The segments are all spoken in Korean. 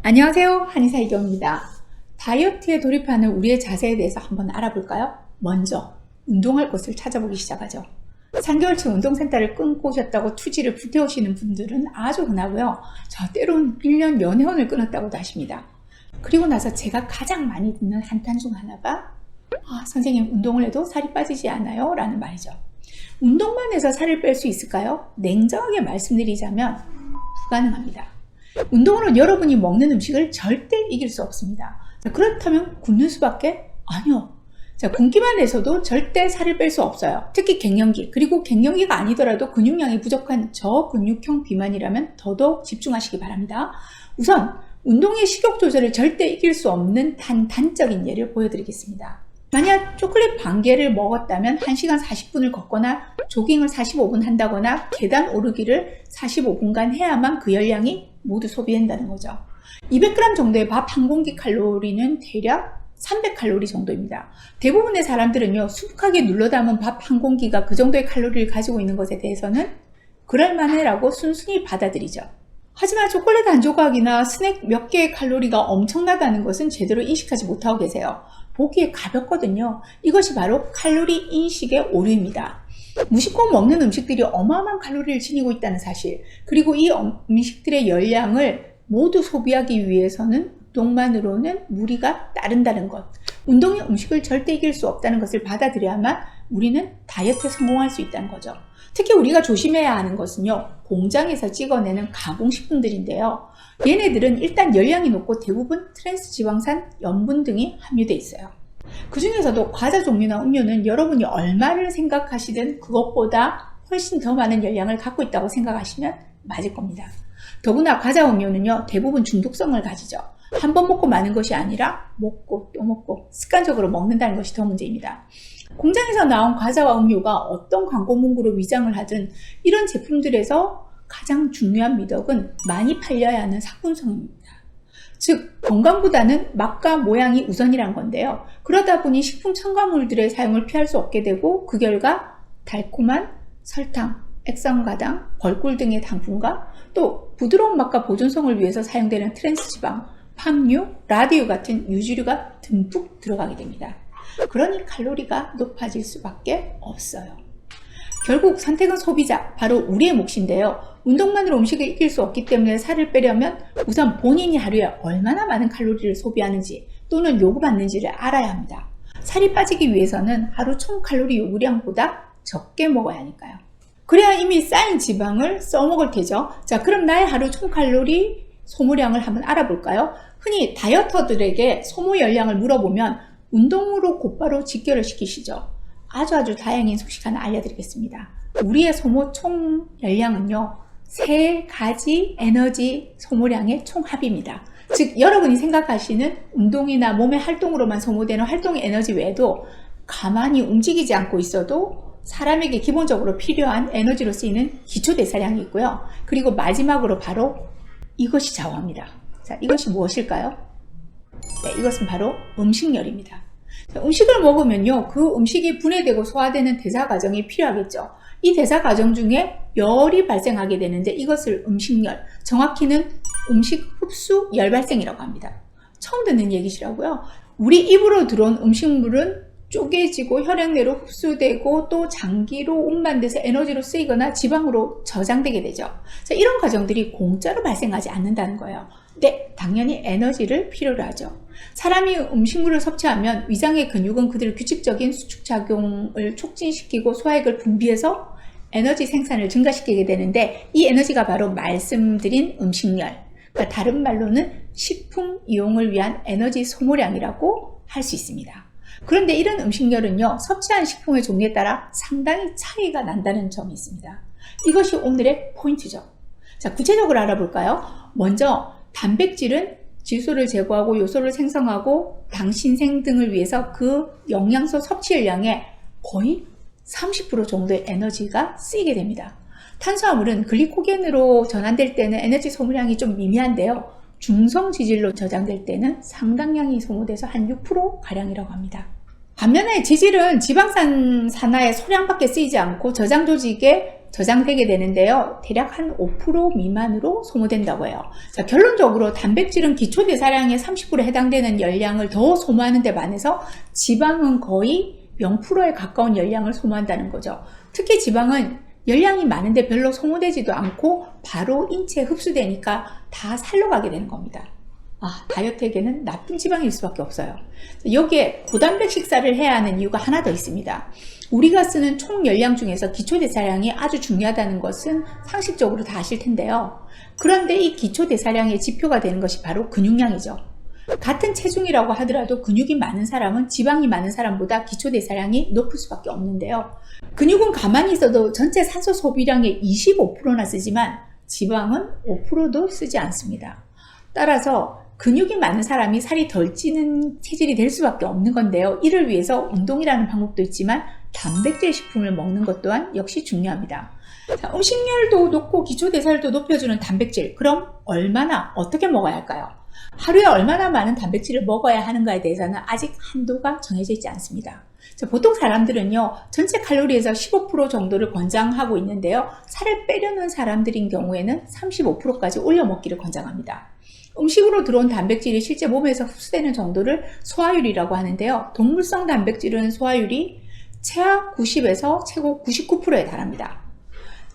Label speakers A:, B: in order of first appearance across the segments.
A: 안녕하세요, 한의사 이경입니다. 다이어트에 돌입하는 우리의 자세에 대해서 한번 알아볼까요? 먼저 운동할 곳을 찾아보기 시작하죠. 3개월치 운동센터를 끊고 오셨다고 투지를 불태우시는 분들은 아주 흔하고요. 때로는 1년 연회원을 끊었다고도 하십니다. 그리고 나서 제가 가장 많이 듣는 한탄 중 하나가 선생님, 운동을 해도 살이 빠지지 않아요? 라는 말이죠. 운동만 해서 살을 뺄 수 있을까요? 냉정하게 말씀드리자면 불가능합니다. 운동으로 여러분이 먹는 음식을 절대 이길 수 없습니다. 그렇다면 굶는 수밖에? 아니요. 굶기만 해서도 절대 살을 뺄 수 없어요. 특히 갱년기, 그리고 갱년기가 아니더라도 근육량이 부족한 저근육형 비만이라면 더더욱 집중하시기 바랍니다. 우선 운동의 식욕 조절을 절대 이길 수 없는 단적인 예를 보여드리겠습니다. 만약 초콜릿 반 개를 먹었다면 1시간 40분을 걷거나 조깅을 45분 한다거나 계단 오르기를 45분간 해야만 그 열량이 모두 소비된다는 거죠. 200g 정도의 밥 한 공기 칼로리는 대략 300칼로리 정도입니다. 대부분의 사람들은요, 수북하게 눌러 담은 밥 한 공기가 그 정도의 칼로리를 가지고 있는 것에 대해서는 그럴만해라고 순순히 받아들이죠. 하지만 초콜릿 한 조각이나 스낵 몇 개의 칼로리가 엄청나다는 것은 제대로 인식하지 못하고 계세요. 보기에 가볍거든요. 이것이 바로 칼로리 인식의 오류입니다. 무심코 먹는 음식들이 어마어마한 칼로리를 지니고 있다는 사실, 그리고 이 음식들의 열량을 모두 소비하기 위해서는 운동만으로는 무리가 따른다는 것, 운동이 음식을 절대 이길 수 없다는 것을 받아들여야만 우리는 다이어트에 성공할 수 있다는 거죠. 특히 우리가 조심해야 하는 것은요, 공장에서 찍어내는 가공식품들인데요. 얘네들은 일단 열량이 높고 대부분 트랜스지방산, 염분 등이 함유되어 있어요. 그 중에서도 과자 종류나 음료는 여러분이 얼마를 생각하시든 그것보다 훨씬 더 많은 열량을 갖고 있다고 생각하시면 맞을 겁니다. 더구나 과자 음료는요, 대부분 중독성을 가지죠. 한 번 먹고 마는 것이 아니라 먹고 또 먹고 습관적으로 먹는다는 것이 더 문제입니다. 공장에서 나온 과자와 음료가 어떤 광고 문구로 위장을 하든 이런 제품들에서 가장 중요한 미덕은 많이 팔려야 하는 상품성입니다. 즉, 건강보다는 맛과 모양이 우선이란 건데요. 그러다 보니 식품 첨가물들의 사용을 피할 수 없게 되고 그 결과 달콤한 설탕, 액상과당, 벌꿀 등의 당분과 또 부드러운 맛과 보존성을 위해서 사용되는 트랜스지방, 팜유, 라디오 같은 유지류가 듬뿍 들어가게 됩니다. 그러니 칼로리가 높아질 수밖에 없어요. 결국 선택은 소비자, 바로 우리의 몫인데요. 운동만으로 음식을 이길 수 없기 때문에 살을 빼려면 우선 본인이 하루에 얼마나 많은 칼로리를 소비하는지 또는 요구받는지를 알아야 합니다. 살이 빠지기 위해서는 하루 총 칼로리 요구량보다 적게 먹어야 하니까요. 그래야 이미 쌓인 지방을 써먹을 테죠. 그럼 나의 하루 총 칼로리 소모량을 한번 알아볼까요? 흔히 다이어터들에게 소모 열량을 물어보면 운동으로 곧바로 직결을 시키시죠. 아주 다행인 소식 하나 알려드리겠습니다. 우리의 소모 총 열량은요, 3가지 에너지 소모량의 총합입니다. 즉, 여러분이 생각하시는 운동이나 몸의 활동으로만 소모되는 활동의 에너지 외에도 가만히 움직이지 않고 있어도 사람에게 기본적으로 필요한 에너지로 쓰이는 기초대사량이 있고요. 그리고 마지막으로 바로 이것이 좌우합니다. 이것이 무엇일까요? 네, 이것은 바로 음식열입니다. 음식을 먹으면요, 그 음식이 분해되고 소화되는 대사 과정이 필요하겠죠. 이 대사 과정 중에 열이 발생하게 되는데 이것을 음식열, 정확히는 음식 흡수 열 발생이라고 합니다. 처음 듣는 얘기시라고요. 우리 입으로 들어온 음식물은 쪼개지고 혈액내로 흡수되고 또 장기로 운반돼서 에너지로 쓰이거나 지방으로 저장되게 되죠. 이런 과정들이 공짜로 발생하지 않는다는 거예요. 네, 당연히 에너지를 필요로 하죠. 사람이 음식물을 섭취하면 위장의 근육은 그들 규칙적인 수축작용을 촉진시키고 소화액을 분비해서 에너지 생산을 증가시키게 되는데 이 에너지가 바로 말씀드린 음식열, 그러니까 다른 말로는 식품 이용을 위한 에너지 소모량이라고 할 수 있습니다. 그런데 이런 음식열은요, 섭취한 식품의 종류에 따라 상당히 차이가 난다는 점이 있습니다. 이것이 오늘의 포인트죠. 구체적으로 알아볼까요? 먼저 단백질은 질소를 제거하고 요소를 생성하고 당신생 등을 위해서 그 영양소 섭취량의 거의 30% 정도의 에너지가 쓰이게 됩니다. 탄수화물은 글리코겐으로 전환될 때는 에너지 소모량이 좀 미미한데요. 중성 지질로 저장될 때는 상당량이 소모돼서 한 6%가량이라고 합니다. 반면에 지질은 지방산 산화의 소량밖에 쓰이지 않고 저장 조직의 저장되게 되는데요. 대략 한 5% 미만으로 소모된다고 해요. 자, 결론적으로 단백질은 기초대사량의 30%에 해당되는 열량을 더 소모하는 데 반해서 지방은 거의 0%에 가까운 열량을 소모한다는 거죠. 특히 지방은 열량이 많은데 별로 소모되지도 않고 바로 인체에 흡수되니까 다 살로 가게 되는 겁니다. 다이어트에게는 나쁜 지방일 수밖에 없어요. 여기에 고단백 식사를 해야 하는 이유가 하나 더 있습니다. 우리가 쓰는 총 열량 중에서 기초대사량이 아주 중요하다는 것은 상식적으로 다 아실 텐데요. 그런데 이 기초대사량의 지표가 되는 것이 바로 근육량이죠. 같은 체중이라고 하더라도 근육이 많은 사람은 지방이 많은 사람보다 기초대사량이 높을 수밖에 없는데요. 근육은 가만히 있어도 전체 산소 소비량의 25%나 쓰지만 지방은 5%도 쓰지 않습니다. 따라서 근육이 많은 사람이 살이 덜 찌는 체질이 될 수밖에 없는 건데요. 이를 위해서 운동이라는 방법도 있지만 단백질 식품을 먹는 것 또한 역시 중요합니다. 자, 음식열도 높고 기초대사율도 높여주는 단백질, 그럼 얼마나 어떻게 먹어야 할까요? 하루에 얼마나 많은 단백질을 먹어야 하는가에 대해서는 아직 한도가 정해져 있지 않습니다. 자, 보통 사람들은요, 전체 칼로리에서 15% 정도를 권장하고 있는데요, 살을 빼려는 사람들인 경우에는 35%까지 올려 먹기를 권장합니다. 음식으로 들어온 단백질이 실제 몸에서 흡수되는 정도를 소화율이라고 하는데요, 동물성 단백질은 소화율이 최하 90에서 최고 99%에 달합니다.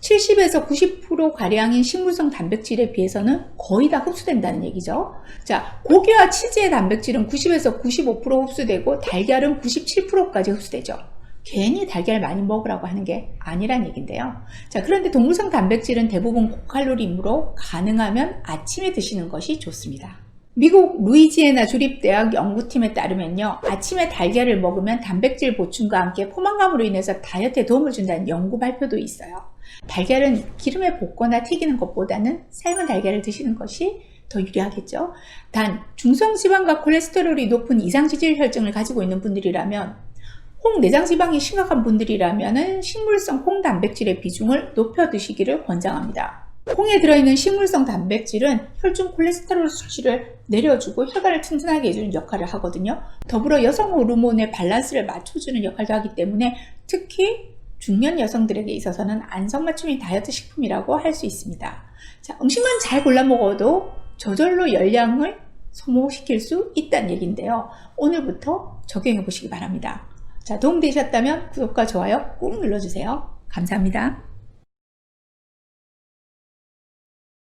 A: 70에서 90%가량인 식물성 단백질에 비해서는 거의 다 흡수된다는 얘기죠. 자, 고기와 치즈의 단백질은 90에서 95% 흡수되고 달걀은 97%까지 흡수되죠. 괜히 달걀 많이 먹으라고 하는 게 아니란 얘기인데요. 자, 그런데 동물성 단백질은 대부분 고칼로리이므로 가능하면 아침에 드시는 것이 좋습니다. 미국 루이지애나 주립대학 연구팀에 따르면요, 아침에 달걀을 먹으면 단백질 보충과 함께 포만감으로 인해서 다이어트에 도움을 준다는 연구 발표도 있어요. 달걀은 기름에 볶거나 튀기는 것보다는 삶은 달걀을 드시는 것이 더 유리하겠죠. 단, 중성지방과 콜레스테롤이 높은 이상지질 혈증을 가지고 있는 분들이라면, 홍 내장지방이 심각한 분들이라면 식물성 홍 단백질의 비중을 높여 드시기를 권장합니다. 홍에 들어있는 식물성 단백질은 혈중 콜레스테롤 수치를 내려주고 혈관을 튼튼하게 해주는 역할을 하거든요. 더불어 여성 호르몬의 밸런스를 맞춰주는 역할도 하기 때문에 특히 중년 여성들에게 있어서는 안성맞춤인 다이어트 식품이라고 할 수 있습니다. 자, 음식만 잘 골라 먹어도 저절로 열량을 소모시킬 수 있다는 얘기인데요. 오늘부터 적용해 보시기 바랍니다. 자, 도움되셨다면 구독과 좋아요 꾹 눌러주세요. 감사합니다.